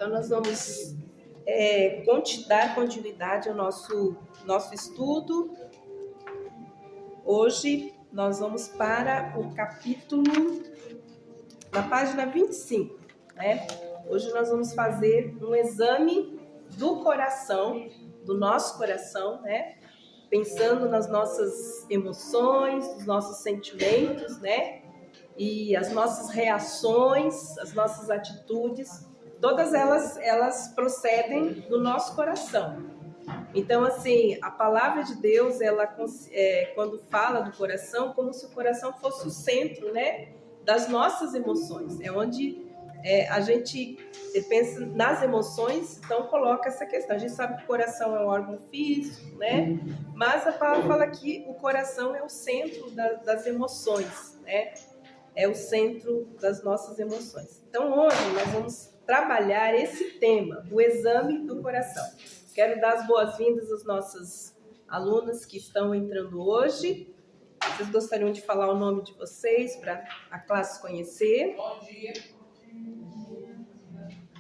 Então, nós vamos dar continuidade ao nosso estudo. Hoje, nós vamos para o capítulo, na página 25, né? Hoje nós vamos fazer um exame do coração, do nosso coração, né? Pensando nas nossas emoções, nos nossos sentimentos, né? E as nossas reações, as nossas atitudes, todas elas procedem do nosso coração. Então, assim, a palavra de Deus, ela, quando fala do coração, como se o coração fosse o centro, né, das nossas emoções. É onde a gente pensa nas emoções, então coloca essa questão. A gente sabe que o coração é um órgão físico, né? Mas a palavra fala que o coração é o centro das emoções, né? É o centro das nossas emoções. Então, hoje nós vamos trabalhar esse tema, o exame do coração. Quero dar as boas-vindas às nossas alunas que estão entrando hoje. Vocês gostariam de falar o nome de vocês para a classe conhecer? Bom dia.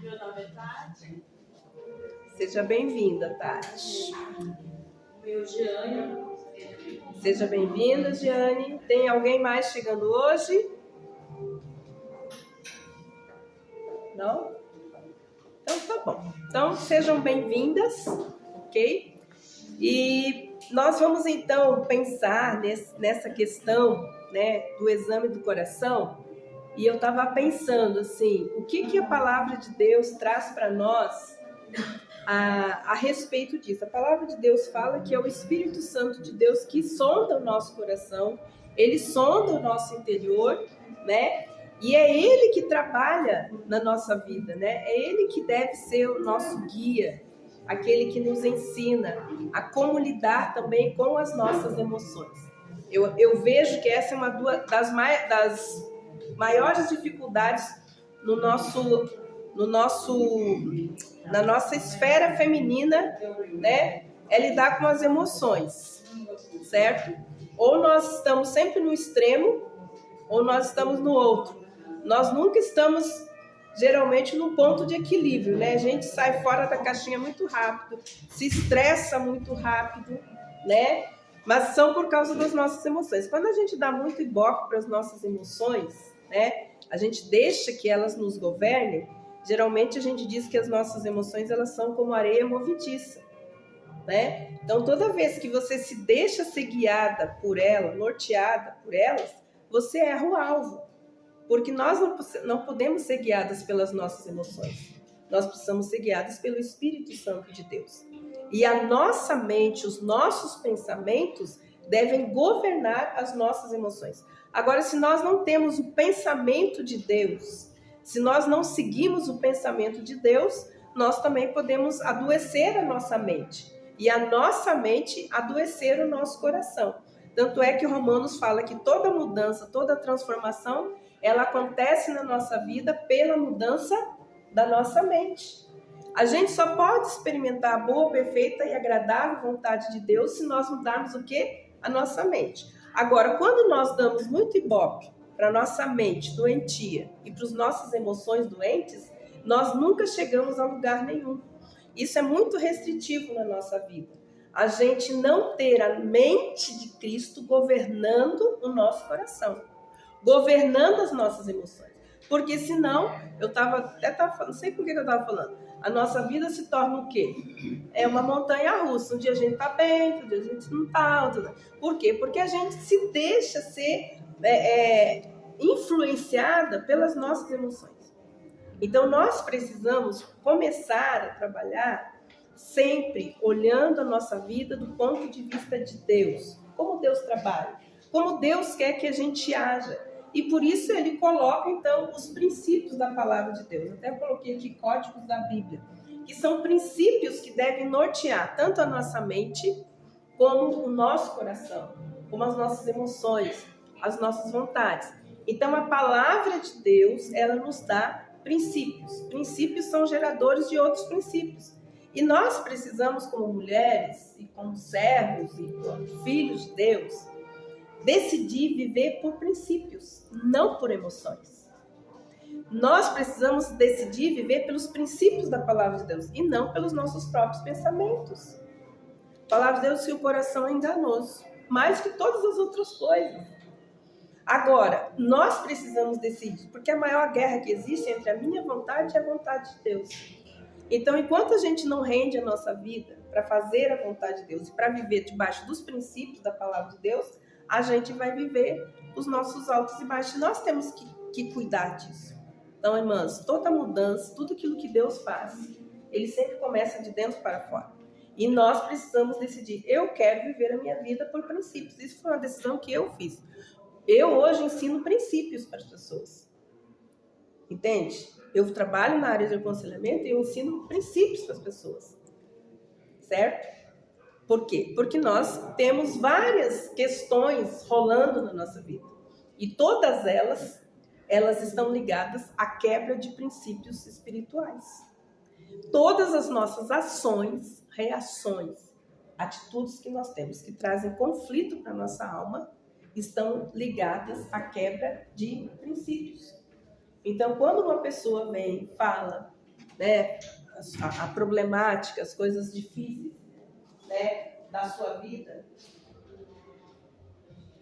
Meu nome é Tati. Seja bem-vinda, Tati. Meu Giane. Seja bem-vinda, Giane. Tem alguém mais chegando hoje? Não? Então, tá bom. Então, sejam bem-vindas, ok? E nós vamos, então, pensar nessa questão, né, do exame do coração. E eu estava pensando, assim, o que a palavra de Deus traz para nós a respeito disso. A palavra de Deus fala que é o Espírito Santo de Deus que sonda o nosso coração, ele sonda o nosso interior, né? E é ele que trabalha na nossa vida, né? É ele que deve ser o nosso guia, aquele que nos ensina a como lidar também com as nossas emoções. Eu vejo que essa é uma das maiores dificuldades na nossa esfera feminina, né? É lidar com as emoções, certo? Ou nós estamos sempre no extremo, ou nós estamos no outro. Nós nunca estamos, geralmente, no ponto de equilíbrio, né? A gente sai fora da caixinha muito rápido, se estressa muito rápido, né? Mas são por causa das nossas emoções. Quando a gente dá muito ibope para as nossas emoções, né? A gente deixa que elas nos governem. Geralmente a gente diz que as nossas emoções, elas são como areia movediça, né? Então, toda vez que você se deixa ser guiada por ela, norteada por elas, você erra o alvo. Porque nós não podemos ser guiadas pelas nossas emoções. Nós precisamos ser guiadas pelo Espírito Santo de Deus. E a nossa mente, os nossos pensamentos devem governar as nossas emoções. Agora, se nós não temos o pensamento de Deus, se nós não seguimos o pensamento de Deus, nós também podemos adoecer a nossa mente. E a nossa mente adoecer o nosso coração. Tanto é que Romanos fala que toda mudança, toda transformação, ela acontece na nossa vida pela mudança da nossa mente. A gente só pode experimentar a boa, perfeita e agradável vontade de Deus se nós mudarmos o quê? A nossa mente. Agora, quando nós damos muito ibope para a nossa mente doentia e para as nossas emoções doentes, nós nunca chegamos a lugar nenhum. Isso é muito restritivo na nossa vida. A gente não ter a mente de Cristo governando o nosso coração, governando as nossas emoções. Porque senão, eu estava falando, não sei por que eu estava falando, a nossa vida se torna o quê? É uma montanha russa. Um dia a gente está bem, outro dia a gente não está. Por quê? Porque a gente se deixa ser influenciada pelas nossas emoções. Então, nós precisamos começar a trabalhar sempre olhando a nossa vida do ponto de vista de Deus. Como Deus trabalha, como Deus quer que a gente haja. E por isso ele coloca, então, os princípios da palavra de Deus. Até coloquei aqui códigos da Bíblia, que são princípios que devem nortear tanto a nossa mente, como o nosso coração, como as nossas emoções, as nossas vontades. Então, a palavra de Deus, ela nos dá princípios. Princípios são geradores de outros princípios. E nós precisamos, como mulheres, e como servos, e como filhos de Deus, decidir viver por princípios, não por emoções. Nós precisamos decidir viver pelos princípios da palavra de Deus e não pelos nossos próprios pensamentos. A palavra de Deus diz que o coração é enganoso, mais que todas as outras coisas. Agora, nós precisamos decidir, porque a maior guerra que existe entre a minha vontade e a vontade de Deus. Então, enquanto a gente não rende a nossa vida para fazer a vontade de Deus e para viver debaixo dos princípios da palavra de Deus, a gente vai viver os nossos altos e baixos. Nós temos que cuidar disso. Então, irmãs, toda mudança, tudo aquilo que Deus faz, ele sempre começa de dentro para fora. E nós precisamos decidir, eu quero viver a minha vida por princípios. Isso foi uma decisão que eu fiz. Eu hoje ensino princípios para as pessoas. Entende? Eu trabalho na área de aconselhamento e eu ensino princípios para as pessoas. Certo? Por quê? Porque nós temos várias questões rolando na nossa vida. E todas elas estão ligadas à quebra de princípios espirituais. Todas as nossas ações, reações, atitudes que nós temos que trazem conflito para a nossa alma, estão ligadas à quebra de princípios. Então, quando uma pessoa vem e fala, né, a problemática, as coisas difíceis, né, da sua vida,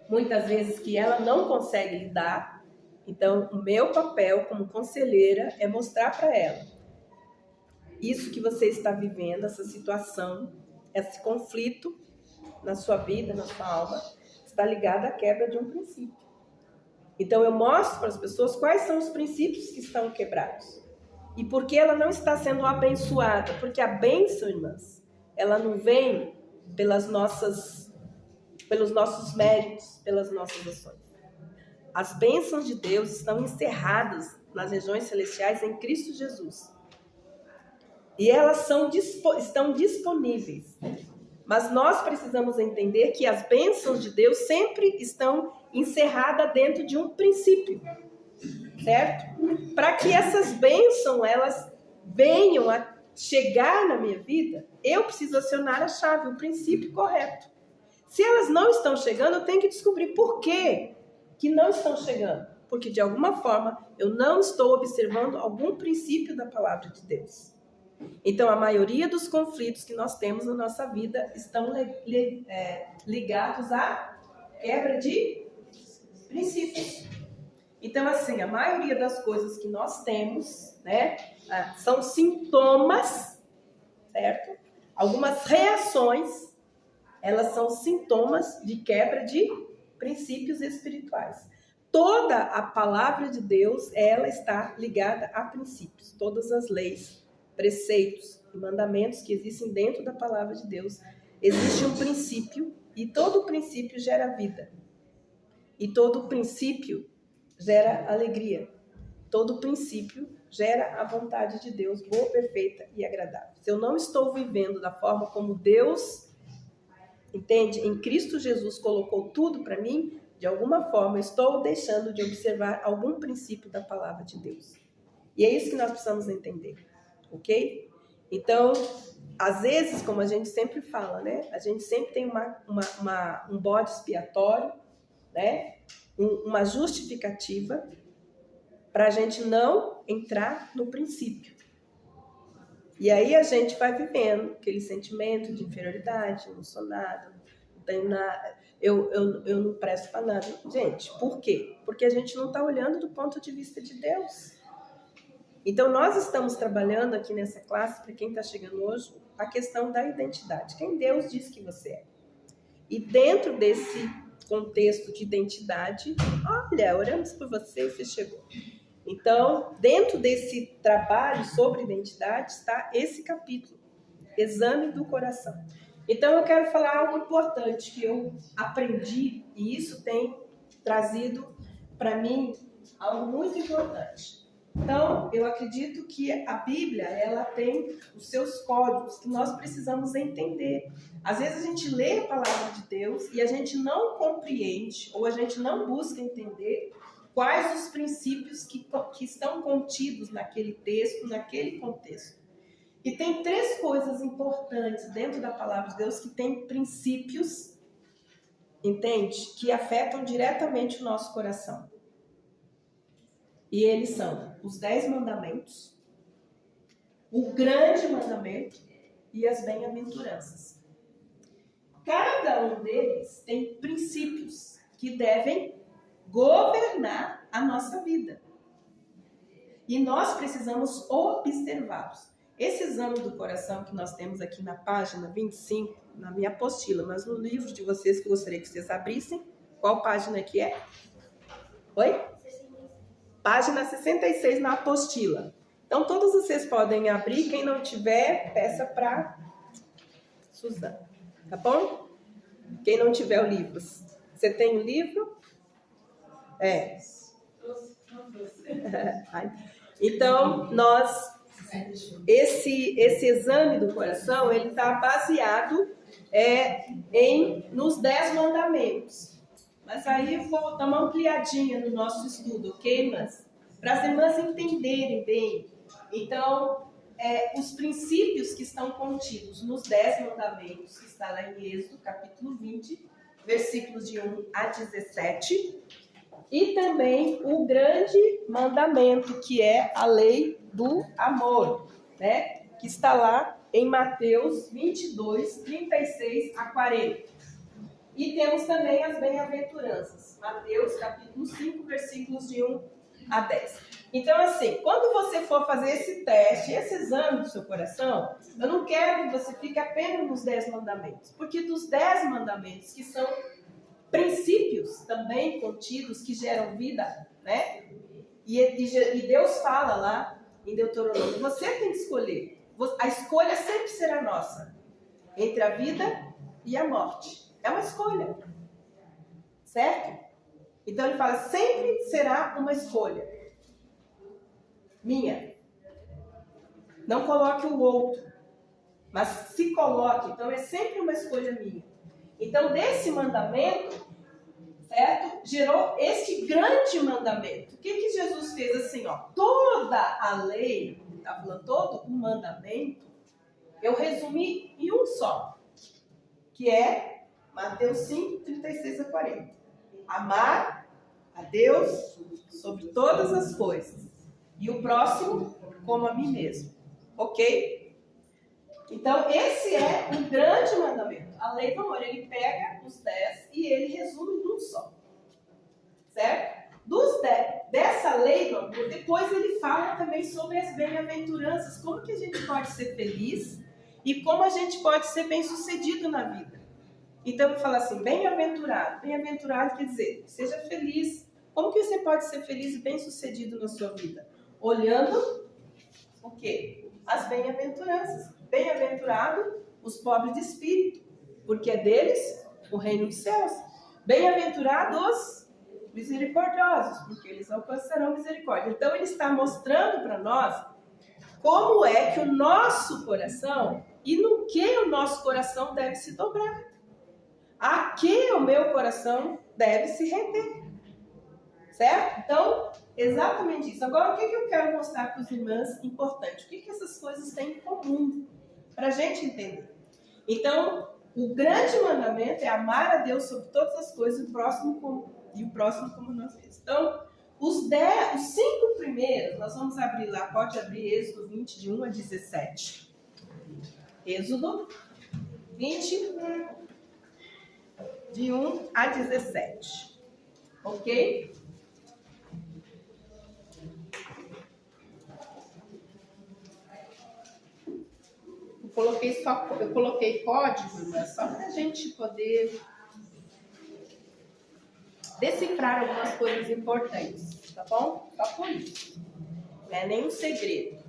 muitas vezes que ela não consegue lidar, então o meu papel como conselheira é mostrar para ela isso que você está vivendo, essa situação, esse conflito na sua vida, na sua alma, está ligado à quebra de um princípio. Então eu mostro para as pessoas quais são os princípios que estão quebrados. E por que ela não está sendo abençoada? Porque a bênção, irmãs, ela não vem pelos nossos méritos, pelas nossas ações. As bênçãos de Deus estão encerradas nas regiões celestiais em Cristo Jesus. E elas estão disponíveis. Mas nós precisamos entender que as bênçãos de Deus sempre estão encerradas dentro de um princípio, certo? Para que essas bênçãos elas venham a chegar na minha vida, eu preciso acionar a chave, o princípio correto. Se elas não estão chegando, eu tenho que descobrir por que não estão chegando. Porque de alguma forma eu não estou observando algum princípio da palavra de Deus. Então, a maioria dos conflitos que nós temos na nossa vida estão ligados à quebra de princípios. Então, assim, a maioria das coisas que nós temos, né, são sintomas, certo? Algumas reações, elas são sintomas de quebra de princípios espirituais. Toda a palavra de Deus, ela está ligada a princípios, todas as leis, preceitos e mandamentos que existem dentro da palavra de Deus, existe um princípio e todo princípio gera vida. E todo princípio gera alegria. Todo princípio gera a vontade de Deus, boa, perfeita e agradável. Se eu não estou vivendo da forma como Deus, entende, em Cristo Jesus colocou tudo para mim, de alguma forma eu estou deixando de observar algum princípio da palavra de Deus. E é isso que nós precisamos entender. Ok? Então, às vezes, como a gente sempre fala, né? A gente sempre tem um bode expiatório, né? Uma justificativa para a gente não entrar no princípio. E aí a gente vai vivendo aquele sentimento de inferioridade, eu não sou nada, não tenho nada, eu não presto para nada. Gente, por quê? Porque a gente não está olhando do ponto de vista de Deus. Então, nós estamos trabalhando aqui nessa classe, para quem está chegando hoje, a questão da identidade. Quem Deus diz que você é. E dentro desse contexto de identidade, olha, oramos por você e você chegou. Então, dentro desse trabalho sobre identidade está esse capítulo, Exame do Coração. Então, eu quero falar algo importante que eu aprendi, e isso tem trazido para mim algo muito importante. Então, eu acredito que a Bíblia, ela tem os seus códigos que nós precisamos entender. Às vezes a gente lê a palavra de Deus e a gente não compreende ou a gente não busca entender quais os princípios que estão contidos naquele texto, naquele contexto. E tem 3 coisas importantes dentro da palavra de Deus que tem princípios, entende? Que afetam diretamente o nosso coração. E eles são os 10 mandamentos, o grande mandamento e as bem-aventuranças. Cada um deles tem princípios que devem governar a nossa vida. E nós precisamos observá-los. Esse exame do coração que nós temos aqui na página 25, na minha apostila, mas no livro de vocês que eu gostaria que vocês abrissem, qual página que é? Oi? Página 66 na apostila. Então, todos vocês podem abrir. Quem não tiver, peça para Suzana. Tá bom? Quem não tiver o livro. Você tem o livro? É. Então, esse exame do coração, ele está baseado nos 10 mandamentos. Mas aí eu vou dar uma ampliadinha no nosso estudo, ok, irmãs? Para as irmãs entenderem bem. Então, os princípios que estão contidos nos 10 mandamentos, que está lá em Êxodo, capítulo 20, versículos de 1 a 17. E também o grande mandamento, que é a lei do amor, né? Que está lá em Mateus 22, 36 a 40. E temos também as bem-aventuranças. Mateus, capítulo 5, versículos de 1 a 10. Então, assim, quando você for fazer esse teste, esse exame do seu coração, eu não quero que você fique apenas nos 10 mandamentos. Porque dos 10 mandamentos, que são princípios também contidos, que geram vida, né? E Deus fala lá em Deuteronômio, você tem que escolher. A escolha sempre será nossa. Entre a vida e a morte. É uma escolha. Certo? Então ele fala, sempre será uma escolha. Minha. Não coloque o outro. Mas se coloque. Então é sempre uma escolha minha. Então desse mandamento, certo? Gerou este grande mandamento. O que Jesus fez assim, ó? Toda a lei, tá falando todo o mandamento, eu resumi em um só. Que é Mateus 5, 36 a 40. Amar a Deus sobre todas as coisas. E o próximo como a mim mesmo. Ok? Então, esse é um grande mandamento. A lei do amor, ele pega os 10 e ele resume num só. Certo? Dos 10, dessa lei do amor, depois ele fala também sobre as bem-aventuranças. Como que a gente pode ser feliz e como a gente pode ser bem-sucedido na vida. Então, ele fala assim, bem-aventurado. Bem-aventurado quer dizer, seja feliz. Como que você pode ser feliz e bem-sucedido na sua vida? Olhando o quê? As bem-aventuranças. Bem-aventurado os pobres de espírito, porque é deles o reino dos céus. Bem-aventurados os misericordiosos, porque eles alcançarão misericórdia. Então, ele está mostrando para nós como é que o nosso coração e no que o nosso coração deve se dobrar. A que o meu coração deve se render. Certo? Então, exatamente isso. Agora, o que eu quero mostrar para os irmãos importante? O que essas coisas têm em comum? Para a gente entender. Então, o grande mandamento é amar a Deus sobre todas as coisas e o próximo como nós mesmos. Então, os 5 primeiros, nós vamos abrir lá, pode abrir Êxodo 20, de 1 a 17. Êxodo 20, de 1 a 17. Ok? Eu coloquei código, mas só para a gente poder decifrar algumas coisas importantes, tá bom? Só por isso. Não é nenhum segredo.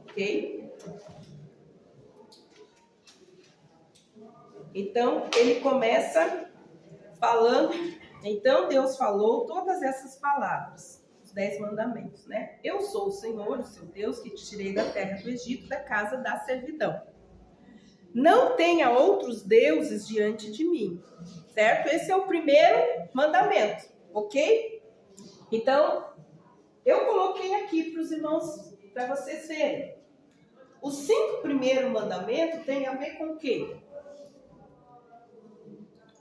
Ok? Então, ele começa falando. Então, Deus falou todas essas palavras. 10 mandamentos, né? Eu sou o Senhor, o seu Deus, que te tirei da terra do Egito, da casa da servidão. Não tenha outros deuses diante de mim, certo? Esse é o primeiro mandamento, ok? Então, eu coloquei aqui para os irmãos, para vocês verem. Os 5 primeiros mandamentos têm a ver com o quê?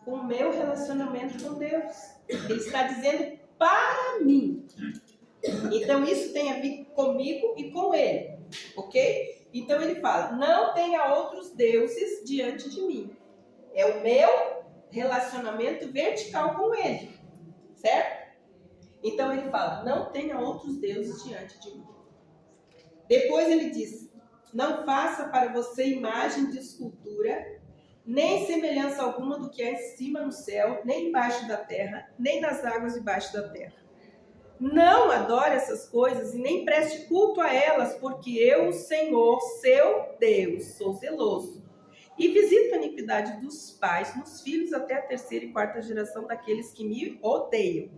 Com o meu relacionamento com Deus. Ele está dizendo para mim. Então isso tem a ver comigo e com ele, ok? Então ele fala, não tenha outros deuses diante de mim. É o meu relacionamento vertical com ele, certo? Então ele fala, não tenha outros deuses diante de mim. Depois ele diz, não faça para você imagem de escultura, nem semelhança alguma do que é em cima no céu, nem embaixo da terra, nem nas águas debaixo da terra. Não adore essas coisas e nem preste culto a elas, porque eu, o Senhor, seu Deus, sou zeloso. E visito a iniquidade dos pais nos filhos até a 3ª e 4ª geração daqueles que me odeiam.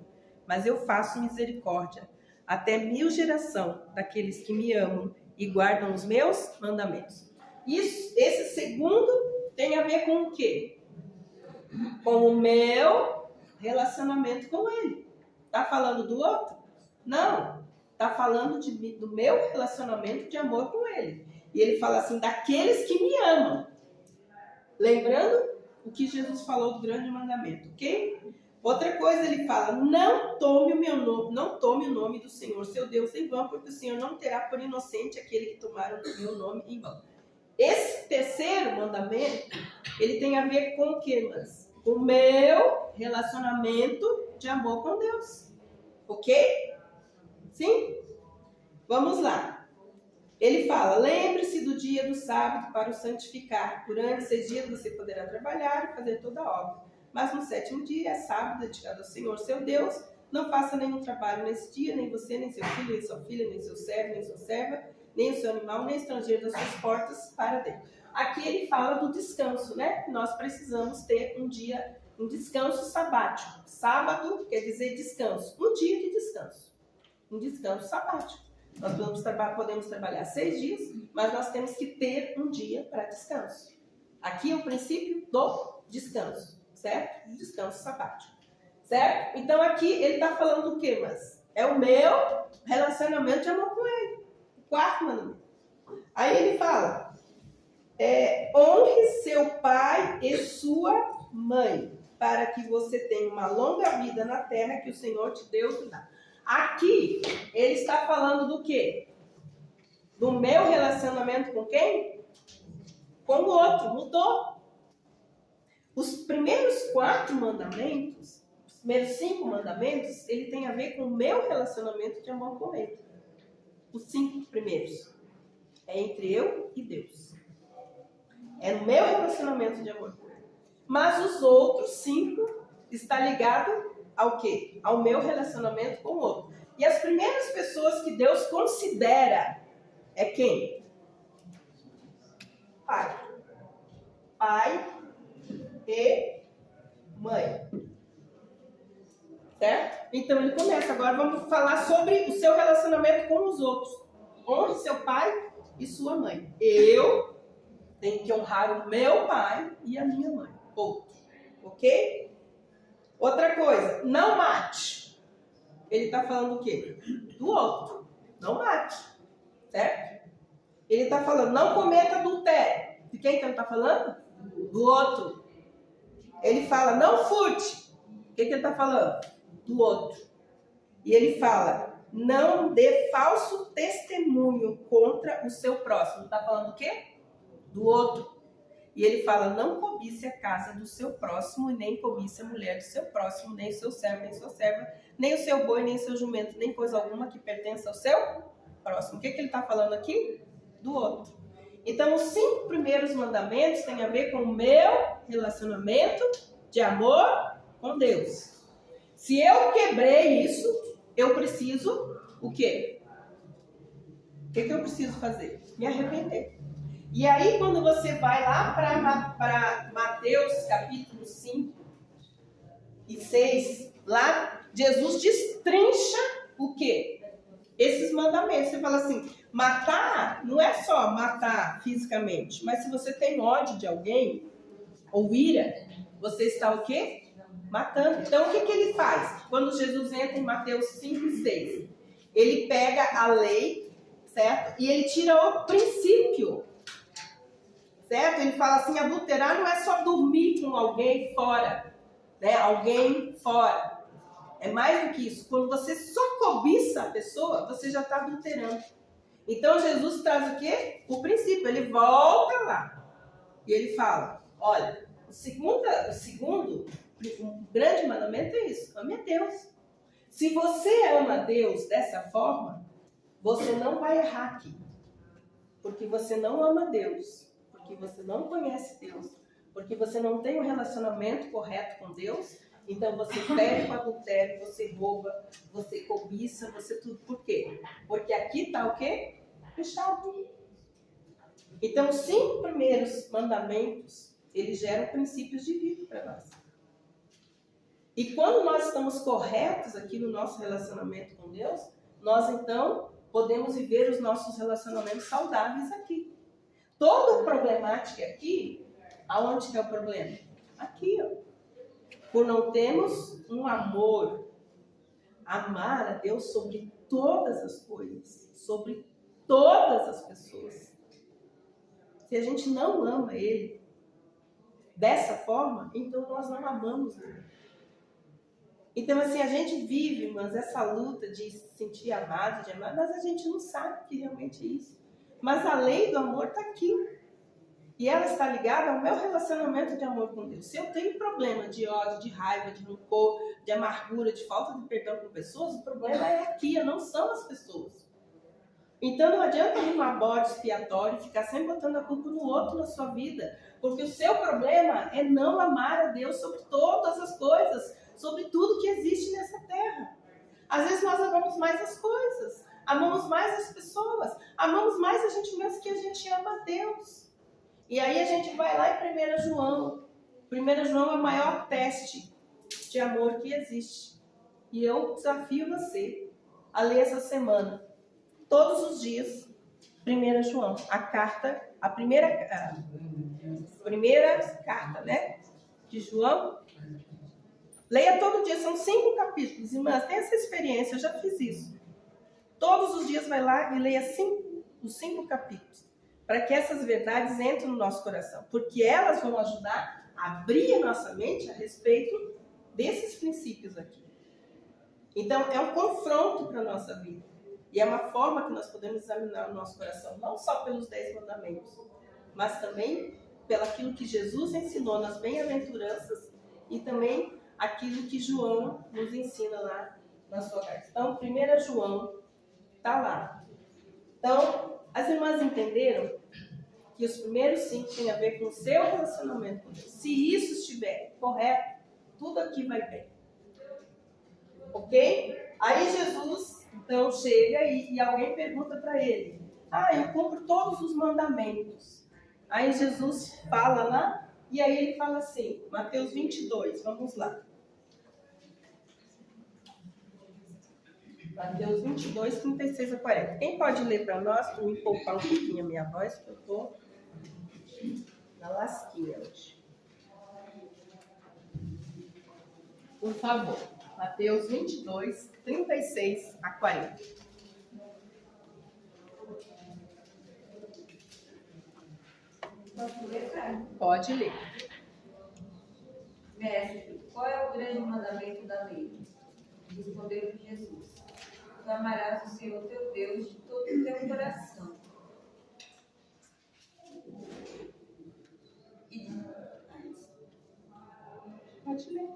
Mas eu faço misericórdia até 1000 geração daqueles que me amam e guardam os meus mandamentos. Esse segundo tem a ver com o quê? Com o meu relacionamento com ele. Está falando do outro? Não. Está falando do meu relacionamento de amor com ele. E ele fala assim, daqueles que me amam. Lembrando o que Jesus falou do grande mandamento, ok? Outra coisa ele fala, não tome o nome do Senhor, seu Deus, em vão, porque o Senhor não terá por inocente aquele que tomar o meu nome em vão. Esse terceiro mandamento, ele tem a ver com o quê, mas? Com o meu relacionamento de amor com Deus. Ok? Sim? Vamos lá. Ele fala, lembre-se do dia do sábado para o santificar. Durante 6 dias você poderá trabalhar e fazer toda a obra. Mas no 7º dia é sábado dedicado ao Senhor, seu Deus. Não faça nenhum trabalho nesse dia, nem você, nem seu filho, nem sua filha, nem seu servo, nem sua serva, nem o seu animal, nem estrangeiro das suas portas para dentro. Aqui ele fala do descanso, né? Nós precisamos ter um descanso sabático. Sábado quer dizer descanso. Um dia de descanso. Um descanso sabático. Nós podemos trabalhar 6 dias, mas nós temos que ter um dia para descanso. Aqui é o princípio do descanso, certo? Descanso sabático, certo? Então aqui ele está falando do quê, mas? É o meu relacionamento de amor com ele. O 4º mandamento. Aí ele fala, honre seu pai e sua mãe, para que você tenha uma longa vida na terra que o Senhor te deu te dá. Aqui, ele está falando do quê? Do meu relacionamento com quem? Com o outro, mudou. Os primeiros 4 mandamentos, os primeiros 5 mandamentos, ele tem a ver com o meu relacionamento de amor com ele. Os 5 primeiros. É entre eu e Deus. É no meu relacionamento de amor com ele. Mas os outros 5 está ligado ao quê? Ao meu relacionamento com o outro. E as primeiras pessoas que Deus considera é quem? Pai. Pai e mãe. Certo? Então ele começa. Agora vamos falar sobre o seu relacionamento com os outros. Honre seu pai e sua mãe. Eu tenho que honrar o meu pai e a minha mãe. Outro. Ok? Outra coisa, não mate. Ele está falando o quê? Do outro. Não mate. Certo? Ele está falando, não cometa adultério. De quem que ele está falando? Do outro. Ele fala, não furte. O que ele está falando? Do outro. E ele fala, não dê falso testemunho contra o seu próximo. Está falando o quê? Do outro. E ele fala, não cobice a casa do seu próximo, e nem cobice a mulher do seu próximo, nem o seu servo, nem sua serva, nem o seu boi, nem o seu jumento, nem coisa alguma que pertença ao seu próximo. O que ele está falando aqui? Do outro. Então, os 5 primeiros mandamentos têm a ver com o meu relacionamento de amor com Deus. Se eu quebrei isso, eu preciso o quê? O que eu preciso fazer? Me arrepender. E aí, quando você vai lá para Mateus capítulo 5 e 6, lá Jesus destrincha o quê? Esses mandamentos. Você fala assim, matar não é só matar fisicamente, mas se você tem ódio de alguém, ou ira, você está o quê? Matando. Então, o que ele faz? Quando Jesus entra em Mateus 5 e 6, ele pega a lei, certo? E ele tira o princípio. Certo? Ele fala assim, adulterar não é só dormir com alguém fora, né? Alguém fora. É mais do que isso. Quando você só cobiça a pessoa, você já está adulterando. Então Jesus traz o quê? O princípio. Ele volta lá. E ele fala, olha, o segundo grande mandamento é isso. Ame a Deus. Se você ama a Deus dessa forma, você não vai errar aqui. Porque você não ama Deus. Porque você não conhece Deus. Porque você não tem um relacionamento correto com Deus. Então você fere com adultério, você rouba, você cobiça, você tudo. Por quê? Porque aqui está o quê? Fechado. Então os 5 primeiros mandamentos, eles geram princípios de vida para nós. E quando nós estamos corretos aqui no nosso relacionamento com Deus, nós então podemos viver os nossos relacionamentos saudáveis aqui. Toda a problemática aqui, aonde que é o problema? Aqui, ó. Por não termos um amor, amar a Deus sobre todas as coisas, sobre todas as pessoas. Se a gente não ama Ele dessa forma, então nós não amamos Ele. Então, assim, a gente vive, mas essa luta de se sentir amado, de amar, mas a gente não sabe que realmente é isso. Mas a lei do amor está aqui. E ela está ligada ao meu relacionamento de amor com Deus. Se eu tenho problema de ódio, de raiva, de rancor, de amargura, de falta de perdão com pessoas, o problema é aqui, não são as pessoas. Então não adianta ir numa bode expiatório e ficar sempre botando a culpa no outro na sua vida. Porque o seu problema é não amar a Deus sobre todas as coisas, sobre tudo que existe nessa terra. Às vezes nós amamos mais as coisas, amamos mais as pessoas, amamos mais a gente mesmo que a gente ama a Deus. E aí a gente vai lá em 1 João. 1 João é o maior teste de amor que existe. E eu desafio você a ler essa semana, todos os dias, 1 João. A primeira carta, né? De João. Leia todo dia, são 5 capítulos. Irmãs, tem essa experiência, eu já fiz isso. Todos os dias vai lá e leia os 5 capítulos. Para que essas verdades entrem no nosso coração. Porque elas vão ajudar a abrir a nossa mente a respeito desses princípios aqui. Então, é um confronto para a nossa vida. E é uma forma que nós podemos examinar o nosso coração. Não só pelos 10 mandamentos, mas também pelaquilo que Jesus ensinou nas bem-aventuranças e também aquilo que João nos ensina lá na sua carta. Então, 1 João está lá. Então, as irmãs entenderam que os primeiros 5 têm a ver com o seu relacionamento com Deus. Se isso estiver correto, tudo aqui vai bem. Ok? Aí Jesus, então, chega e alguém pergunta para ele: eu cumpro todos os mandamentos. Aí Jesus fala lá, e aí ele fala assim, Mateus 22, vamos lá. Mateus 22, 36 a 40. Quem pode ler para nós, para me poupar um pouquinho a minha voz, porque eu estou na lasquinha hoje. Por favor, Mateus 22, 36 a 40. Posso ler, cara? Pode ler. Mestre, qual é o grande mandamento da lei? Respondeu Jesus: Tu amarás o Senhor teu Deus de todo o teu coração. Pode ler.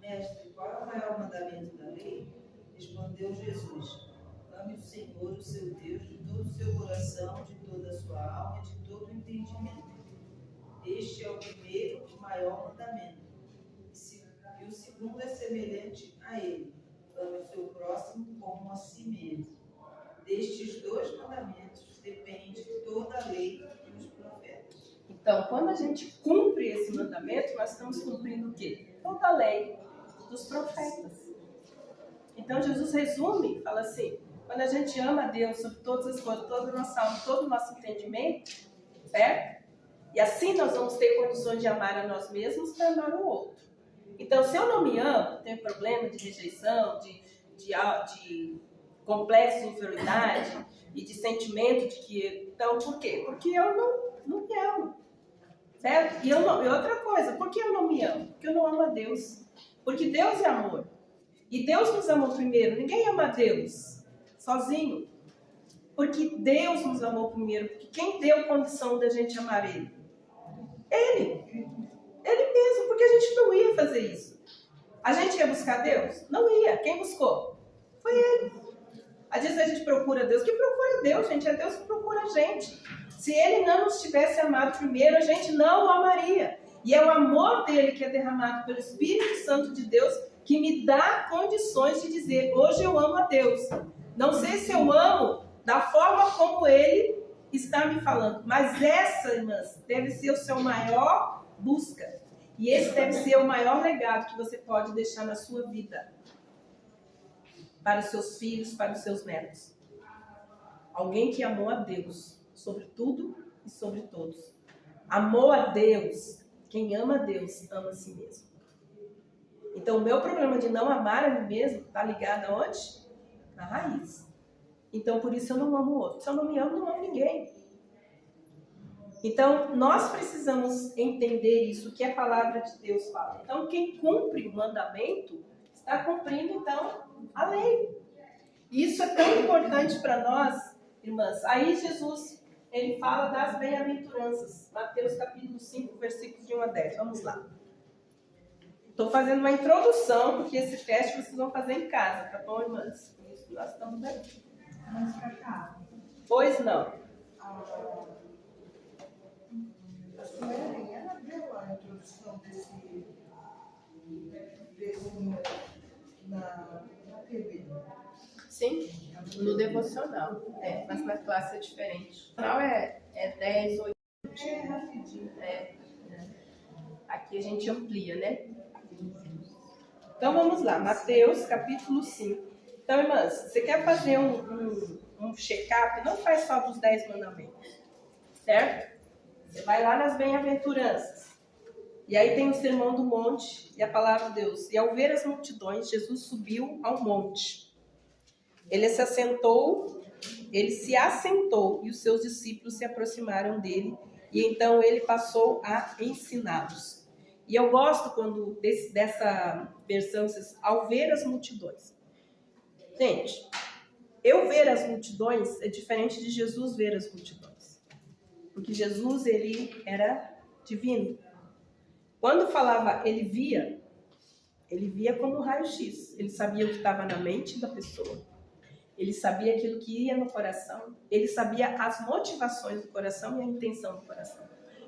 Mestre, qual é o maior mandamento da lei? Respondeu Jesus: Ame o Senhor, o seu Deus, de todo o seu coração, de toda a sua alma e de todo o entendimento. Este é o primeiro e maior mandamento. E o segundo é semelhante a ele: ame o seu próximo como a si mesmo. Destes 2 mandamentos depende toda a lei e os profetas. Então, quando a gente cumpre esse mandamento, nós estamos cumprindo o quê? Toda a lei dos profetas. Então, Jesus resume, fala assim, quando a gente ama a Deus sobre todas as coisas, toda a nossa alma, todo o nosso entendimento, certo? E assim nós vamos ter condições de amar a nós mesmos para amar o outro. Então, se eu não me amo, tenho problema de rejeição, de complexo de inferioridade e de sentimento de que... Então, por quê? Porque eu não não me amo. Certo? E outra coisa, por que eu não me amo? Porque eu não amo a Deus. Porque Deus é amor. E Deus nos amou primeiro. Ninguém ama a Deus sozinho. Porque Deus nos amou primeiro. Porque quem deu condição da gente amar Ele? Ele. Ele mesmo. Porque a gente não ia fazer isso. A gente ia buscar Deus? Não ia. Quem buscou? Foi Ele. Às vezes a gente procura Deus. Quem procura Deus, gente? É Deus que procura a gente. Se Ele não nos tivesse amado primeiro, a gente não o amaria. E é o amor dele que é derramado pelo Espírito Santo de Deus que me dá condições de dizer, hoje eu amo a Deus. Não sei se eu amo da forma como Ele está me falando. Mas essa, irmãs, deve ser o seu maior busca. E esse deve ser o maior legado que você pode deixar na sua vida. Para os seus filhos, para os seus netos. Alguém que amou a Deus sobre tudo e sobre todos. Amou a Deus. Quem ama a Deus, ama a si mesmo. Então, o meu problema de não amar a mim mesmo está ligado aonde? Na raiz. Então, por isso eu não amo o outro. Se eu não me amo, não amo ninguém. Então, nós precisamos entender isso, que a palavra de Deus fala. Então, quem cumpre o mandamento, está cumprindo, então, a lei. E isso é tão importante para nós, irmãs. Aí, Jesus, ele fala das bem-aventuranças. Mateus capítulo 5, versículos de 1 a 10. Vamos lá. Estou fazendo uma introdução, porque esse teste vocês vão fazer em casa, tá bom, irmãs? Por isso que nós estamos aqui. Mas pra cá. Pois não. A Suelen, ela deu a introdução desse na TV. Sim, no devocional. Mas na classe é diferente. O devocional é 10, 8. É rapidinho. Aqui a gente amplia, né? Então vamos lá, Mateus capítulo 5. Então, irmãs, você quer fazer um check-up? Não faz só dos 10 mandamentos, certo? Você vai lá nas bem-aventuranças. E aí tem o Sermão do Monte e a palavra de Deus. E ao ver as multidões, Jesus subiu ao monte. Ele se assentou e os seus discípulos se aproximaram dele. E então ele passou a ensiná-los. E eu gosto quando dessa versão, ao ver as multidões. Gente, eu ver as multidões é diferente de Jesus ver as multidões. Porque Jesus, ele era divino. Quando falava, ele via como um raio-x. Ele sabia o que estava na mente da pessoa. Ele sabia aquilo que ia no coração. Ele sabia as motivações do coração e a intenção do coração.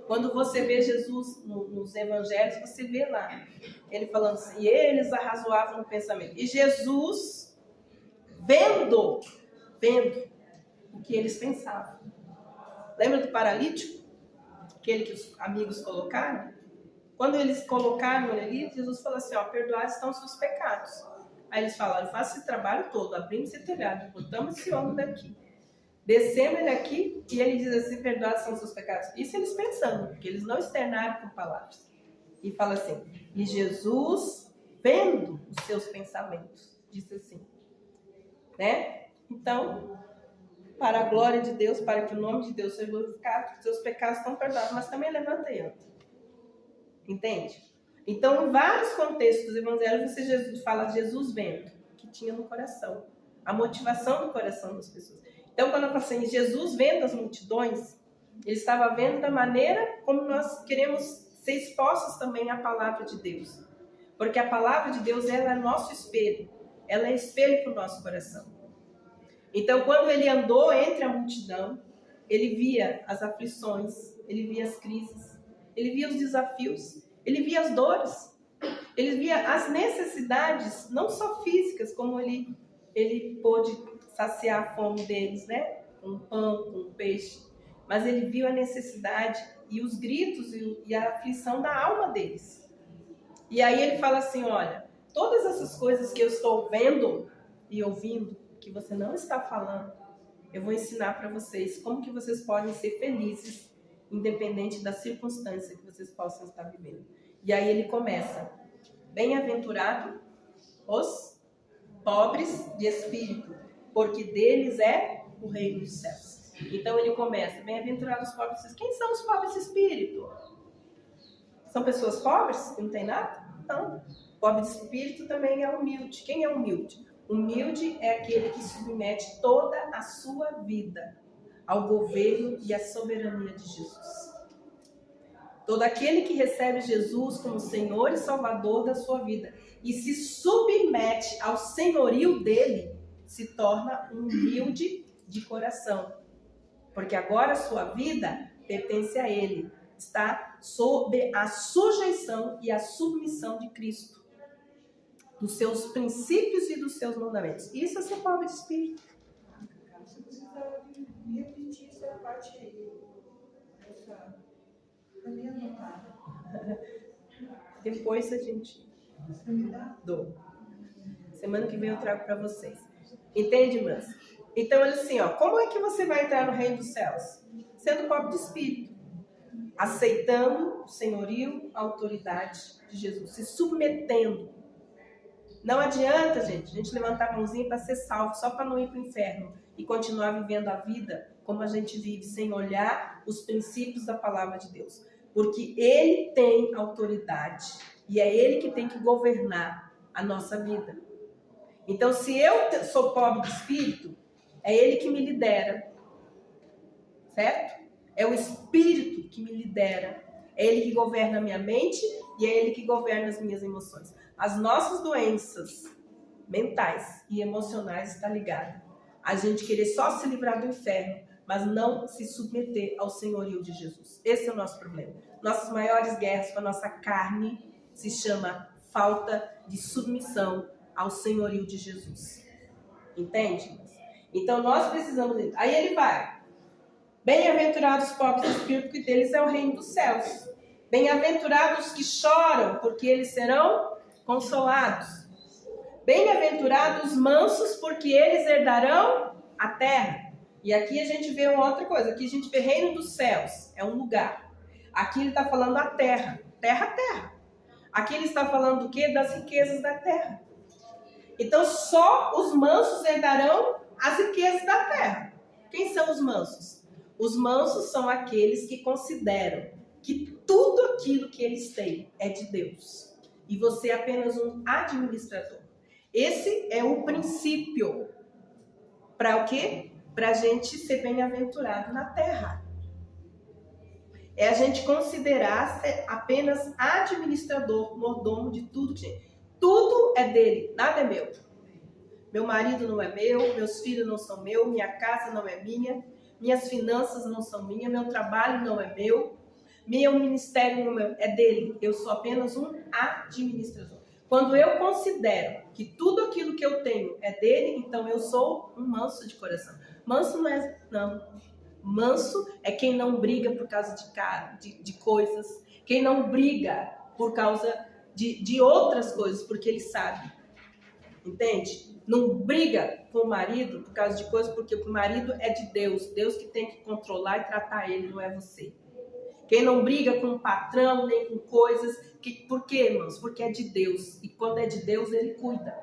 Quando você vê Jesus nos evangelhos, você vê lá, ele falando assim, e eles arrazoavam no pensamento. E Jesus, vendo o que eles pensavam. Lembra do paralítico? Aquele que os amigos colocaram? Quando eles colocaram ele ali, Jesus falou assim, perdoados estão os seus pecados. Aí eles falaram, faça esse trabalho todo, abrimos esse telhado, botamos esse homem daqui. Descemos ele aqui e ele diz assim, perdoados são os seus pecados. Isso eles pensando, porque eles não externaram com palavras. E fala assim, e Jesus, vendo os seus pensamentos, disse assim, né? Então, para a glória de Deus, para que o nome de Deus seja glorificado, seus pecados estão perdoados, mas também levanta e anda. Entende? Então, em vários contextos dos evangelhos, Jesus fala Jesus vendo, que tinha no coração, a motivação do coração das pessoas. Então, quando eu falo assim, Jesus vendo as multidões, ele estava vendo da maneira como nós queremos ser expostos também à palavra de Deus. Porque a palavra de Deus, ela é nosso espelho. Ela é espelho para o nosso coração. Então, quando ele andou entre a multidão, ele via as aflições, ele via as crises, ele via os desafios, ele via as dores, ele via as necessidades, não só físicas, como ele pôde saciar a fome deles, né? Com pão, com peixe. Mas ele viu a necessidade e os gritos e a aflição da alma deles. E aí ele fala assim, olha, todas essas coisas que eu estou vendo e ouvindo, que você não está falando, eu vou ensinar para vocês como que vocês podem ser felizes, independente da circunstância que vocês possam estar vivendo. E aí ele começa, bem-aventurado os pobres de espírito, porque deles é o reino dos céus. Então ele começa, bem-aventurados os pobres de espírito. Quem são os pobres de espírito? São pessoas pobres que não tem nada? Não. Pobre de espírito também é humilde. Quem é humilde? Humilde é aquele que submete toda a sua vida ao governo e à soberania de Jesus. Todo aquele que recebe Jesus como Senhor e Salvador da sua vida e se submete ao senhorio dele, se torna humilde de coração. Porque agora a sua vida pertence a ele. Está sob a sujeição e a submissão de Cristo. Dos seus princípios e dos seus mandamentos. Isso é ser pobre de espírito. Você precisava repetir essa parte aí. Essa... Pra mim anotar. Depois a gente dou. Semana que vem eu trago para vocês. Entende, irmãs? Então, olha assim, ó, como é que você vai entrar no reino dos céus? Sendo pobre de espírito. Aceitando o senhorio, a autoridade de Jesus. Se submetendo. Não adianta, gente, a gente levantar a mãozinha para ser salvo, só para não ir para o inferno e continuar vivendo a vida como a gente vive, sem olhar os princípios da palavra de Deus. Porque Ele tem autoridade e é Ele que tem que governar a nossa vida. Então, se eu sou pobre de espírito, é Ele que me lidera, certo? É o Espírito que me lidera, é Ele que governa a minha mente e é Ele que governa as minhas emoções. As nossas doenças mentais e emocionais estão ligadas a gente querer só se livrar do inferno, mas não se submeter ao senhorio de Jesus. Esse é o nosso problema. Nossas maiores guerras com a nossa carne se chama falta de submissão ao senhorio de Jesus. Entende? Então nós precisamos disso. Aí ele vai. Bem-aventurados os pobres de espírito, porque deles é o reino dos céus. Bem-aventurados os que choram, porque eles serão consolados. Bem-aventurados os mansos, porque eles herdarão a terra. E aqui a gente vê uma outra coisa. Aqui a gente vê reino dos céus. É um lugar. Aqui ele está falando a terra. Terra, terra. Aqui ele está falando do quê? Das riquezas da terra. Então só os mansos herdarão as riquezas da terra. Quem são os mansos? Os mansos são aqueles que consideram que tudo aquilo que eles têm é de Deus. E você é apenas um administrador. Esse é o princípio. Para o quê? Para a gente ser bem-aventurado na terra. É a gente considerar ser apenas administrador, mordomo de tudo que tem. Tudo é dele, nada é meu. Meu marido não é meu, meus filhos não são meus, minha casa não é minha, minhas finanças não são minhas, meu trabalho não é meu, meu ministério não é dele. Eu sou apenas um administrador. Quando eu considero que tudo aquilo que eu tenho é dele, então eu sou um manso de coração. Manso não é, não. Manso é quem não briga por causa de coisas, quem não briga por causa de outras coisas, porque ele sabe. Entende? Não briga com o marido por causa de coisas, porque o marido é de Deus. Deus que tem que controlar e tratar ele, não é você. Quem não briga com o patrão, nem com coisas. Por quê, irmãos? Porque é de Deus. E quando é de Deus, ele cuida.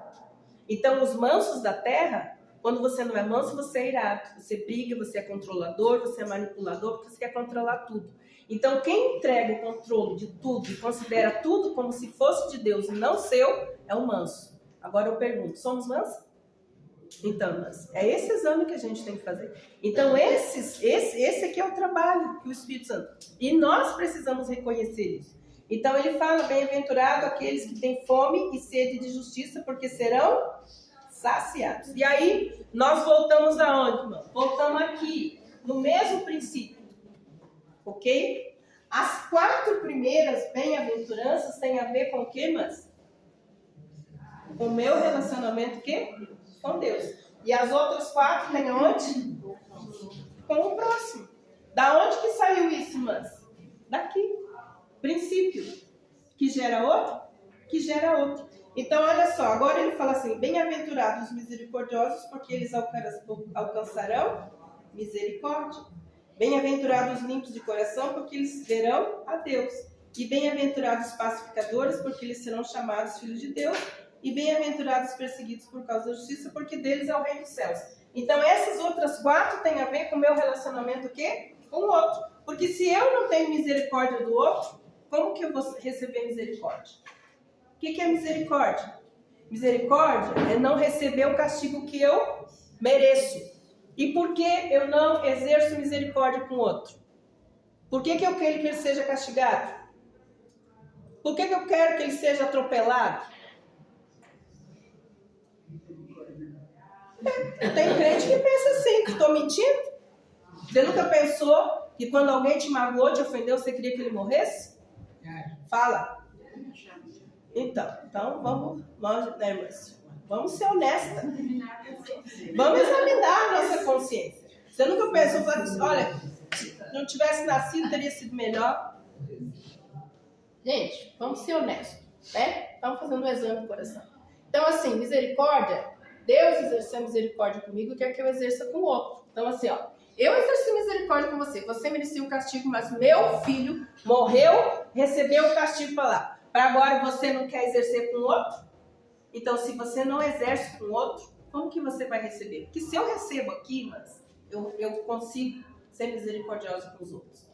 Então, os mansos da terra, quando você não é manso, você é irado. Você briga, você é controlador, você é manipulador, porque você quer controlar tudo. Então, quem entrega o controle de tudo e considera tudo como se fosse de Deus e não seu, é o manso. Agora eu pergunto, somos mansos? Então, mas é esse exame que a gente tem que fazer. Então, esse aqui é o trabalho do Espírito Santo. E nós precisamos reconhecer isso. Então, ele fala, bem-aventurado aqueles que têm fome e sede de justiça, porque serão saciados. E aí, nós voltamos aonde, irmão? Voltamos aqui, no mesmo princípio. Ok? As 4 primeiras bem-aventuranças têm a ver com o quê, mas? Com o meu relacionamento, o quê? Com Deus. E as outras 4 têm aonde? Com o próximo. Da onde que saiu isso, mas? Daqui. Princípio. Que gera outro? Que gera outro. Então, olha só. Agora ele fala assim, bem-aventurados os misericordiosos, porque eles alcançarão misericórdia. Bem-aventurados os limpos de coração, porque eles verão a Deus. E bem-aventurados os pacificadores, porque eles serão chamados filhos de Deus. E bem-aventurados os perseguidos por causa da justiça, porque deles é o reino dos céus. Então, essas outras 4 têm a ver com o meu relacionamento o quê? Com o outro. Porque se eu não tenho misericórdia do outro, como que eu vou receber misericórdia? O que é misericórdia? Misericórdia é não receber o castigo que eu mereço. E por que eu não exerço misericórdia com o outro? Por que eu quero que ele seja castigado? Por que eu quero que ele seja atropelado? Tem crente que pensa assim, que estou mentindo? Você nunca pensou que quando alguém te magoou, te ofendeu, você queria que ele morresse? Fala. Então vamos ser honestas. Vamos examinar a nossa consciência. Você nunca pensou, olha, se não tivesse nascido, teria sido melhor. Gente, vamos ser honestos, né? Estamos fazendo um exame do coração. Então, assim, misericórdia, Deus exerceu misericórdia comigo, quer que eu exerça com o outro. Então, assim, ó, eu exerci misericórdia com você, você merecia o castigo, mas meu filho morreu, recebeu o castigo para lá. Para agora você não quer exercer com o outro? Então, se você não exerce com o outro, como que você vai receber? Porque se eu recebo aqui, mas eu consigo ser misericordiosa com os outros.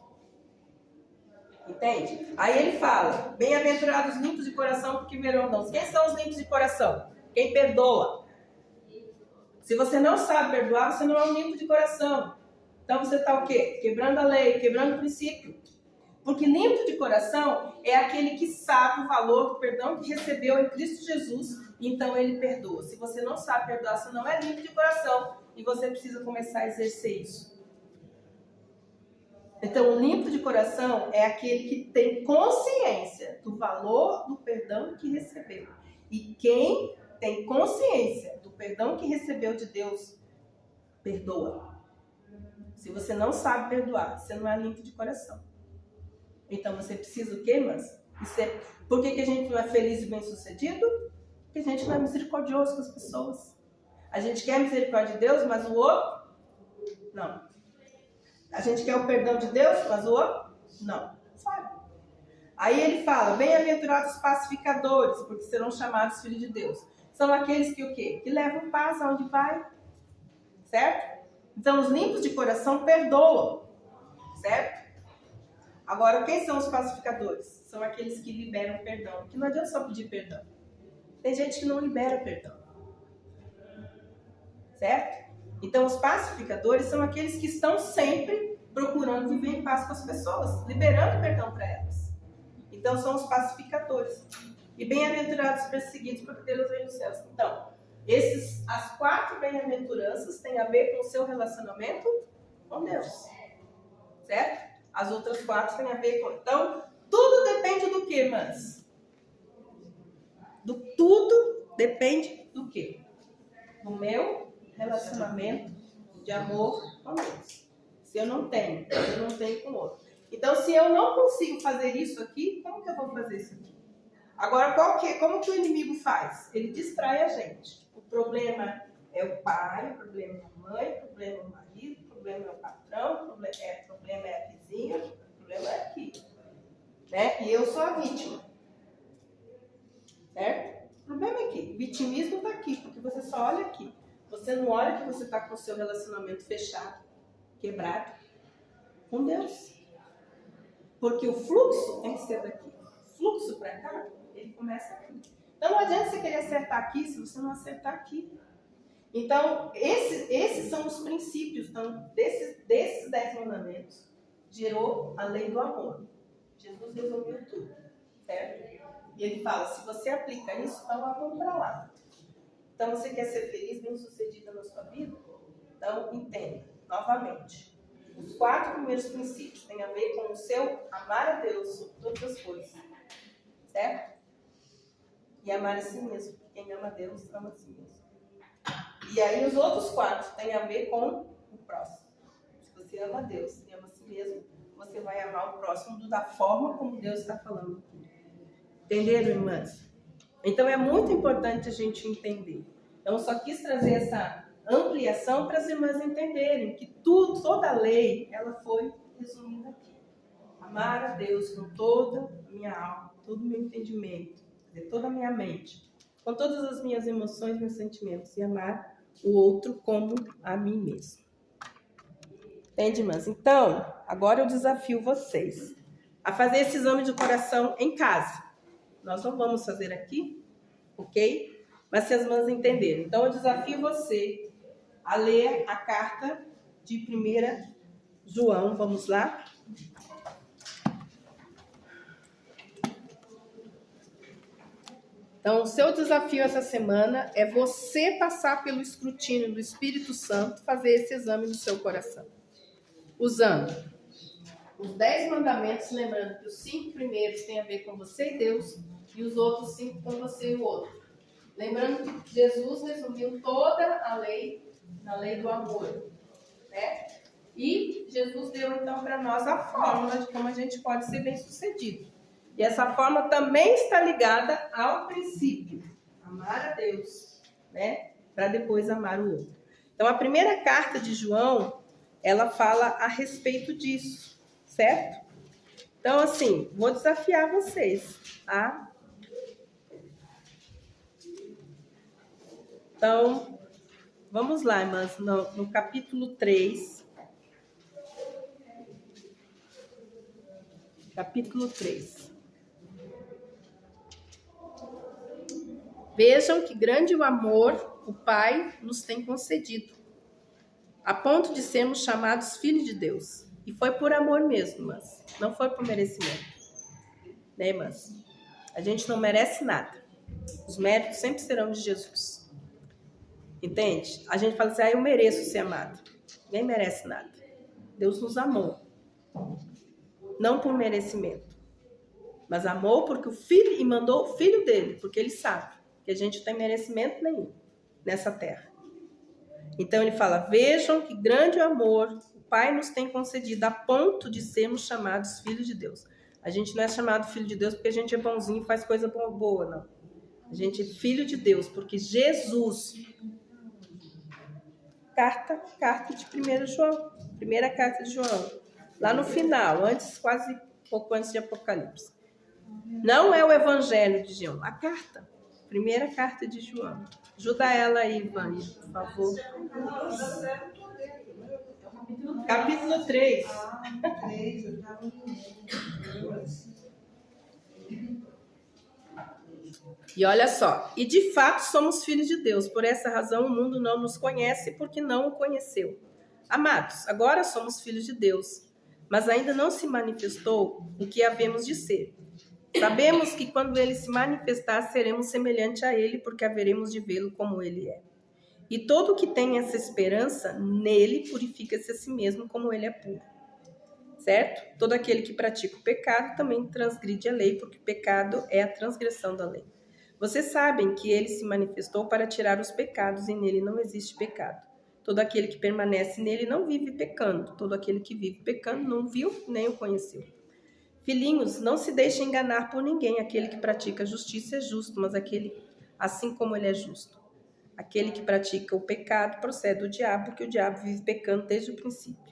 Entende? Aí ele fala, bem-aventurados limpos de coração, porque verão dons. Quem são os limpos de coração? Quem perdoa. Se você não sabe perdoar, você não é um limpo de coração. Então você está o quê? Quebrando a lei, quebrando o princípio. Porque limpo de coração é aquele que sabe o valor do perdão que recebeu em Cristo Jesus, então ele perdoa. Se você não sabe perdoar, você não é limpo de coração e você precisa começar a exercer isso. Então, o limpo de coração é aquele que tem consciência do valor do perdão que recebeu. E quem tem consciência do perdão que recebeu de Deus, perdoa. Se você não sabe perdoar, você não é limpo de coração. Então, você precisa o quê, irmãs? Por que a gente não é feliz e bem-sucedido? Porque a gente não é misericordioso com as pessoas. A gente quer a misericórdia de Deus, mas o outro, não. A gente quer o perdão de Deus, mas o outro, não. Sabe? Aí ele fala, bem-aventurados pacificadores, porque serão chamados filhos de Deus. São aqueles que o quê? Que levam paz aonde vai. Certo? Então, os limpos de coração perdoam. Certo? Agora, quem são os pacificadores? São aqueles que liberam perdão. Porque não adianta só pedir perdão. Tem gente que não libera perdão. Certo? Então, os pacificadores são aqueles que estão sempre procurando viver em paz com as pessoas, liberando perdão para elas. Então, são os pacificadores. E bem-aventurados perseguidos, porque Deus vem dos céus. Então, as 4 bem-aventuranças têm a ver com o seu relacionamento com Deus. Certo? As outras 4 têm a ver com... Então, tudo depende do quê, irmãs? Tudo depende do quê? Do meu relacionamento de amor com Deus. Se eu não tenho com o outro. Então, se eu não consigo fazer isso aqui, como que eu vou fazer isso aqui? Agora, como que o inimigo faz? Ele distrai a gente. O problema é o pai, o problema é a mãe, o problema é o marido, o problema é o patrão, o problema é a vizinha, o problema é aqui. Né? E eu sou a vítima. Certo? O problema é aqui. O vitimismo está aqui, porque você só olha aqui. Você não olha que você está com o seu relacionamento fechado, quebrado, com Deus. Porque o fluxo tem que ser daqui. O fluxo para cá, ele começa aqui. Então não adianta você querer acertar aqui se você não acertar aqui. Então, esses são os princípios. Então, desses 10 mandamentos, gerou a lei do amor. Jesus resumiu tudo. Certo? E ele fala, se você aplica isso, então vamos para lá. Então, você quer ser feliz, bem-sucedida na sua vida? Então, entenda, novamente. Os 4 primeiros princípios têm a ver com o seu amar a Deus sobre todas as coisas. Certo? E amar a si mesmo. Quem ama a Deus, ama a si mesmo. E aí, os outros 4 têm a ver com o próximo. Se você ama a Deus e ama a si mesmo, você vai amar o próximo da forma como Deus está falando. Entenderam, irmãs? Então, é muito importante a gente entender. Então, eu só quis trazer essa ampliação para as irmãs entenderem que toda a lei, ela foi resumida aqui. Amar a Deus com toda a minha alma, todo o meu entendimento, toda a minha mente, com todas as minhas emoções e meus sentimentos, e amar o outro como a mim mesmo. Entende, irmãs? Então, agora eu desafio vocês a fazer esse exame de coração em casa. Nós não vamos fazer aqui, ok? Mas se as irmãs entenderem. Então, eu desafio você a ler a carta de 1 João. Vamos lá? Então, o seu desafio essa semana é você passar pelo escrutínio do Espírito Santo, fazer esse exame no seu coração. Usando os 10 mandamentos, lembrando que os 5 primeiros têm a ver com você e Deus, e os outros 5 com você e o outro. Lembrando que Jesus resumiu toda a lei na lei do amor, né? E Jesus deu então para nós a fórmula de como a gente pode ser bem-sucedido. E essa forma também está ligada ao princípio, amar a Deus, né? Para depois amar o outro. Então, a primeira carta de João, ela fala a respeito disso, certo? Então, assim, vou desafiar vocês a... Então, vamos lá, irmãs, no capítulo 3. Capítulo 3. Vejam que grande o amor o Pai nos tem concedido, a ponto de sermos chamados filhos de Deus. E foi por amor mesmo, mas não foi por merecimento. Né, irmãs? A gente não merece nada. Os méritos sempre serão de Jesus. Entende? A gente fala assim, eu mereço ser amado. Ninguém merece nada. Deus nos amou. Não por merecimento. Mas amou porque o filho, e mandou o filho dele, porque ele sabe que a gente não tem merecimento nenhum nessa terra. Então ele fala, vejam que grande amor o Pai nos tem concedido a ponto de sermos chamados filhos de Deus. A gente não é chamado filho de Deus porque a gente é bonzinho e faz coisa boa, não. A gente é filho de Deus porque Jesus... Carta de 1 João. Primeira carta de João. Lá no final, quase pouco antes de Apocalipse. Não é o Evangelho de João, a carta. Primeira carta de João. Ajuda ela aí, Vânia, por favor. Capítulo 3. E olha só, e de fato somos filhos de Deus, por essa razão o mundo não nos conhece porque não o conheceu. Amados, agora somos filhos de Deus, mas ainda não se manifestou o que havemos de ser. Sabemos que quando ele se manifestar, seremos semelhantes a ele, porque haveremos de vê-lo como ele é. E todo o que tem essa esperança, nele purifica-se a si mesmo como ele é puro. Certo? Todo aquele que pratica o pecado também transgride a lei, porque o pecado é a transgressão da lei. Vocês sabem que ele se manifestou para tirar os pecados e nele não existe pecado. Todo aquele que permanece nele não vive pecando. Todo aquele que vive pecando não viu nem o conheceu. Filhinhos, não se deixem enganar por ninguém. Aquele que pratica a justiça é justo, mas aquele, assim como ele é justo. Aquele que pratica o pecado procede do diabo, porque o diabo vive pecando desde o princípio.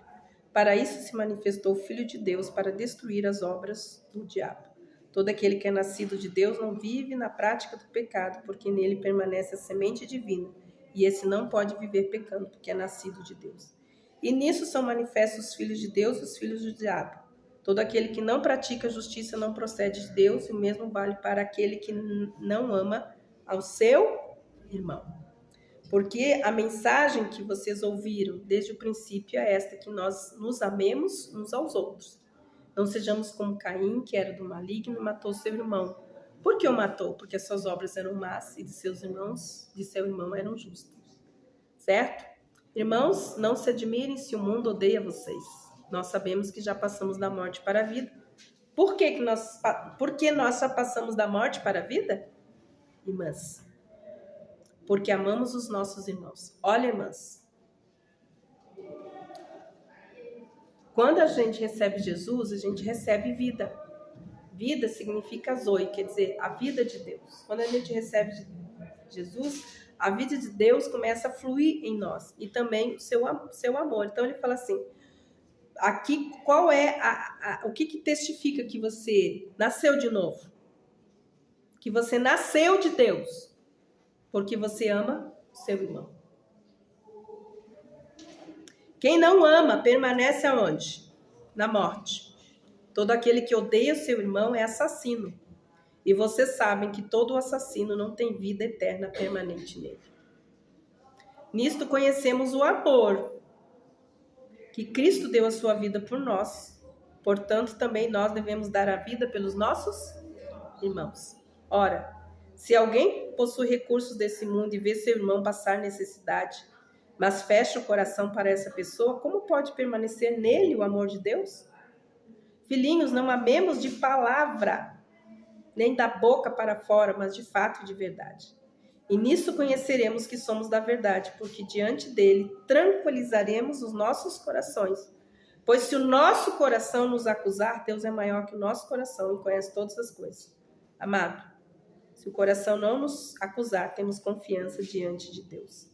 Para isso se manifestou o Filho de Deus, para destruir as obras do diabo. Todo aquele que é nascido de Deus não vive na prática do pecado, porque nele permanece a semente divina, e esse não pode viver pecando, porque é nascido de Deus. E nisso são manifestos os filhos de Deus e os filhos do diabo. Todo aquele que não pratica a justiça não procede de Deus, e o mesmo vale para aquele que não ama ao seu irmão. Porque a mensagem que vocês ouviram desde o princípio é esta, que nós nos amemos uns aos outros. Não sejamos como Caim, que era do maligno e matou seu irmão. Por que o matou? Porque as suas obras eram más e de seu irmão eram justas. Certo? Irmãos, não se admirem se o mundo odeia vocês. Nós sabemos que já passamos da morte para a vida. Por que nós só passamos da morte para a vida? Irmãs, porque amamos os nossos irmãos. Olha, irmãs, quando a gente recebe Jesus, a gente recebe vida. Vida significa zoe, quer dizer, a vida de Deus. Quando a gente recebe Jesus, a vida de Deus começa a fluir em nós. E também o seu amor. Então ele fala assim, aqui, qual é o que testifica que você nasceu de novo? Que você nasceu de Deus. Porque você ama o seu irmão. Quem não ama permanece aonde? Na morte. Todo aquele que odeia seu irmão é assassino. E vocês sabem que todo assassino não tem vida eterna permanente nele. Nisto conhecemos o amor, que Cristo deu a sua vida por nós. Portanto, também nós devemos dar a vida pelos nossos irmãos. Ora, se alguém possui recursos desse mundo e vê seu irmão passar necessidade, mas fecha o coração para essa pessoa, como pode permanecer nele o amor de Deus? Filhinhos, não amemos de palavra, nem da boca para fora, mas de fato e de verdade. E nisso conheceremos que somos da verdade, porque diante dele tranquilizaremos os nossos corações. Pois se o nosso coração nos acusar, Deus é maior que o nosso coração e conhece todas as coisas. Amado, se o coração não nos acusar, temos confiança diante de Deus.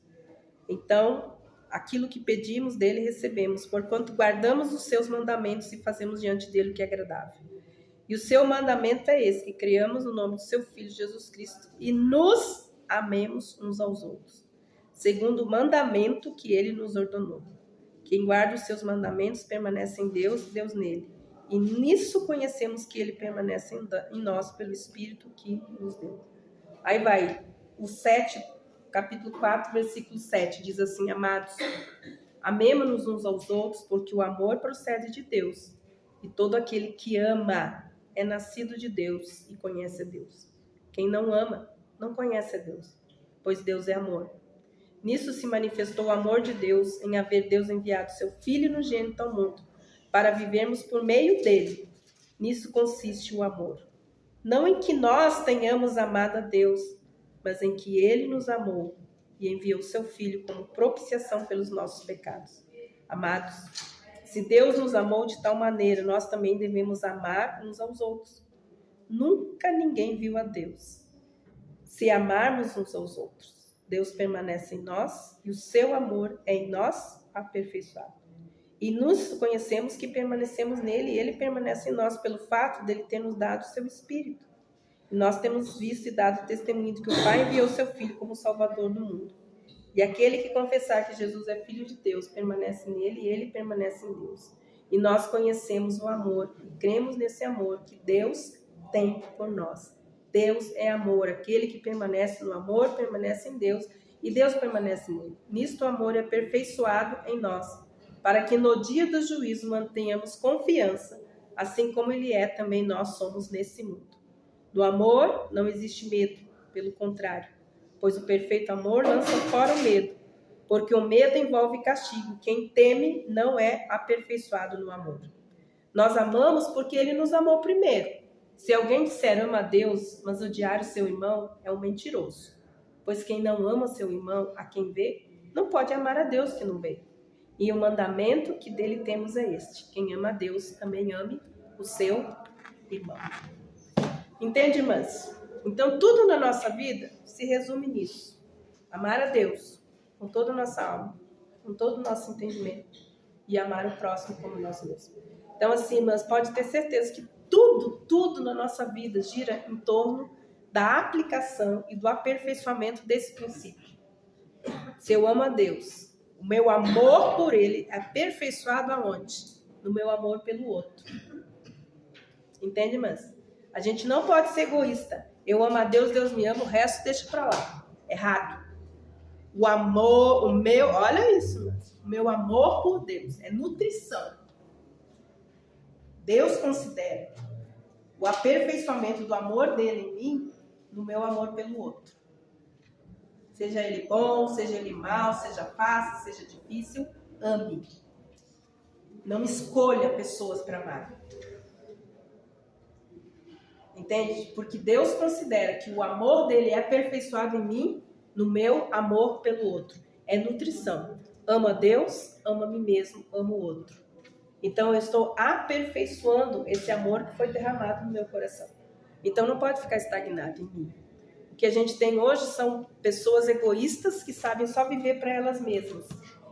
Então, aquilo que pedimos dele recebemos, porquanto guardamos os seus mandamentos e fazemos diante dele o que é agradável. E o seu mandamento é esse, que criamos no nome do seu Filho Jesus Cristo e nos amemos uns aos outros, segundo o mandamento que ele nos ordenou. Quem guarda os seus mandamentos permanece em Deus e Deus nele. E nisso conhecemos que ele permanece em nós pelo Espírito que nos deu. Aí vai, o 7, capítulo 4, versículo 7, diz assim: amados, amemo-nos uns aos outros, porque o amor procede de Deus. E todo aquele que ama é nascido de Deus e conhece a Deus. Quem não ama, não conhece a Deus, pois Deus é amor. Nisso se manifestou o amor de Deus, em haver Deus enviado seu Filho unigênito ao mundo, para vivermos por meio dele. Nisso consiste o amor. Não em que nós tenhamos amado a Deus, mas em que ele nos amou e enviou seu Filho como propiciação pelos nossos pecados. Amados, se Deus nos amou de tal maneira, nós também devemos amar uns aos outros. Nunca ninguém viu a Deus. Se amarmos uns aos outros, Deus permanece em nós e o seu amor é em nós aperfeiçoado. E nos conhecemos que permanecemos nele e ele permanece em nós pelo fato dele ter nos dado o seu Espírito. E nós temos visto e dado testemunho de que o Pai enviou seu Filho como Salvador do mundo. E aquele que confessar que Jesus é Filho de Deus permanece nele e ele permanece em Deus. E nós conhecemos o amor e cremos nesse amor que Deus tem por nós. Deus é amor. Aquele que permanece no amor permanece em Deus e Deus permanece nele. Nisto o amor é aperfeiçoado em nós, para que no dia do juízo mantenhamos confiança, assim como ele é, também nós somos nesse mundo. Do amor não existe medo, pelo contrário, pois o perfeito amor lança fora o medo, porque o medo envolve castigo. Quem teme não é aperfeiçoado no amor. Nós amamos porque ele nos amou primeiro. Se alguém disser ama a Deus, mas odiar o seu irmão, é um mentiroso. Pois quem não ama seu irmão, a quem vê, não pode amar a Deus que não vê. E o mandamento que dele temos é este: quem ama a Deus, também ame o seu irmão. Entende, irmãs? Então, tudo na nossa vida se resume nisso. Amar a Deus com toda a nossa alma, com todo o nosso entendimento, e amar o próximo como nós mesmos. Então, assim, irmãs, pode ter certeza que tudo na nossa vida gira em torno da aplicação e do aperfeiçoamento desse princípio. Se eu amo a Deus, o meu amor por ele é aperfeiçoado aonde? No meu amor pelo outro. Entende, irmãs? A gente não pode ser egoísta. Eu amo a Deus, Deus me ama, o resto deixa pra lá. Errado. O amor, olha isso, irmãs. O meu amor por Deus é nutrição. Deus considera o aperfeiçoamento do amor dele em mim no meu amor pelo outro. Seja ele bom, seja ele mau, seja fácil, seja difícil, ame. Não escolha pessoas para amar. Entende? Porque Deus considera que o amor dele é aperfeiçoado em mim no meu amor pelo outro. É nutrição. Amo a Deus, amo a mim mesmo, amo o outro. Então eu estou aperfeiçoando esse amor que foi derramado no meu coração. Então não pode ficar estagnado em mim. O que a gente tem hoje são pessoas egoístas que sabem só viver para elas mesmas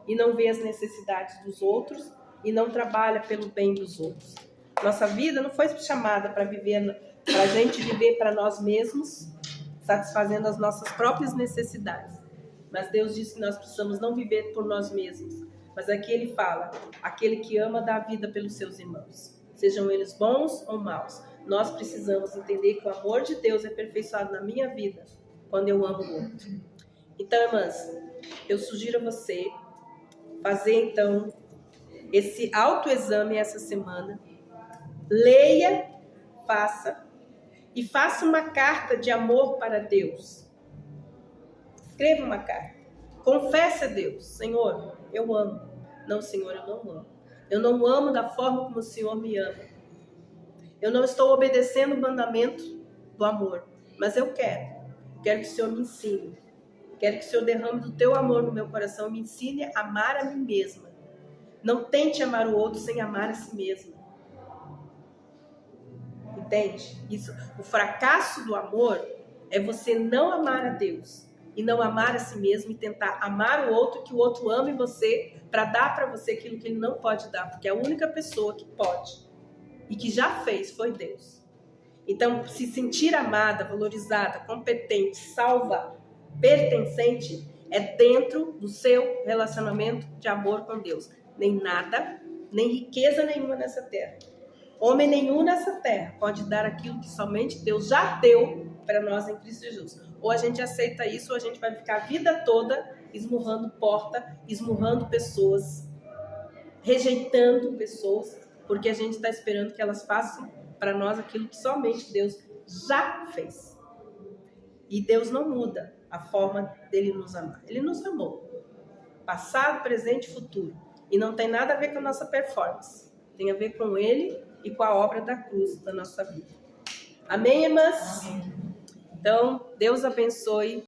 e não vê as necessidades dos outros e não trabalha pelo bem dos outros. Nossa vida não foi chamada para a gente viver para nós mesmos, satisfazendo as nossas próprias necessidades. Mas Deus disse que nós precisamos não viver por nós mesmos, Mas aqui ele fala, aquele que ama dá a vida pelos seus irmãos, sejam eles bons ou maus. Nós precisamos entender que o amor de Deus é aperfeiçoado na minha vida quando eu amo o outro. Então, irmãs, eu sugiro a você fazer então esse autoexame essa semana. Leia, faça e faça uma carta de amor para Deus. Escreva uma carta. Confesse a Deus: Senhor, eu amo. Não, Senhor, eu não amo. Eu não amo da forma como o Senhor me ama. Eu não estou obedecendo o mandamento do amor, mas eu quero que o Senhor me ensine. Quero que o Senhor derrame do teu amor no meu coração e me ensine a amar a mim mesma. Não tente amar o outro sem amar a si mesma. Entende? Isso, o fracasso do amor é você não amar a Deus e não amar a si mesmo e tentar amar o outro, que o outro ame você, para dar para você aquilo que ele não pode dar, porque a única pessoa que pode e que já fez foi Deus. Então, se sentir amada, valorizada, competente, salva, pertencente, é dentro do seu relacionamento de amor com Deus. Nem nada, nem riqueza nenhuma nessa terra. Homem nenhum nessa terra pode dar aquilo que somente Deus já deu para nós em Cristo Jesus. Ou a gente aceita isso, ou a gente vai ficar a vida toda esmurrando porta, esmurrando pessoas, rejeitando pessoas, porque a gente está esperando que elas façam para nós aquilo que somente Deus já fez. E Deus não muda a forma dele nos amar. Ele nos amou. Passado, presente e futuro. E não tem nada a ver com a nossa performance. Tem a ver com ele e com a obra da cruz da nossa vida. Amém, irmãs? Amém. Então, Deus abençoe